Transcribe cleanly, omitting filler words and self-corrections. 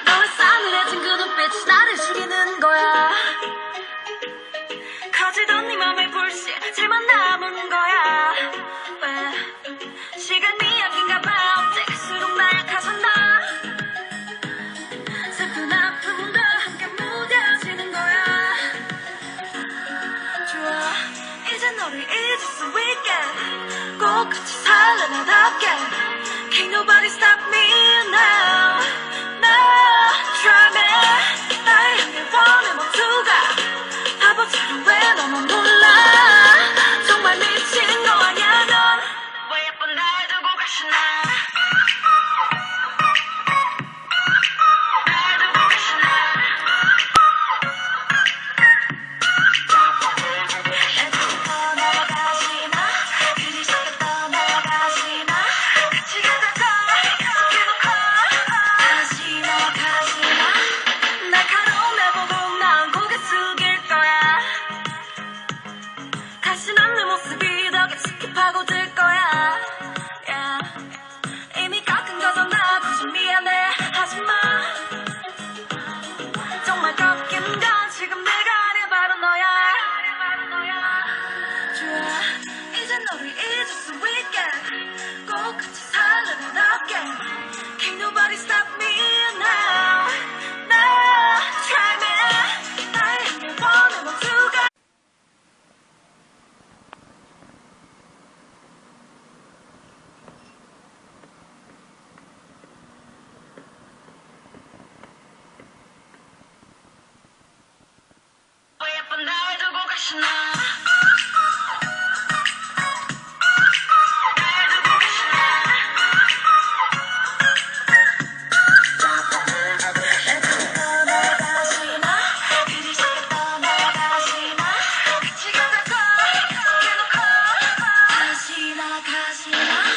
너의 싸늘해진 그 눈빛이 나를 죽이는 거야. 커지던 네 맘의 불씨 질만 남은 거야. 왜 시간이 약인가 봐. 어째 갈수록 나약해졌나. 슬픈 아픔과 함께 무뎌지는 거야. 좋아 이제 너를 잊을 수 있게 꼭 같이 살래 나답게. Can't nobody stop me now. Now try me. 나를 향해 원해 모두가 바보처럼 왜 너만 몰라. 정말 미친 거 아냐 넌. 왜 예쁜 날 두고 가시나. 날 두고 가시나. 애초부터 넘어가시나. 그리 쉽게 떠나가시나. 같이 가자고 약속해놓고 가시나 가시나. 날카로운 내 보고 난 고개 숙일 거야. 다시는 내 모습이 더 깊숙이 파고들 거야. Yeah. 이미 깎은 거잖아. 굳이 미안해 하지마. 정말 꺾인 건 지금 내가 아니야 바로 너야. 좋아 이제 너를 잊을 수 있게 꼭 같이 살래 나답게. Can't nobody stop me now. Now try me. 나를 향해 원해 모두가. 왜 예쁜 날 두고 가시나. 날 두고 가시나. 애초부터 넘어가시나. 그리 쉽게 떠나가시나. 같이 가자고 약속해놓고 가시나 가시나.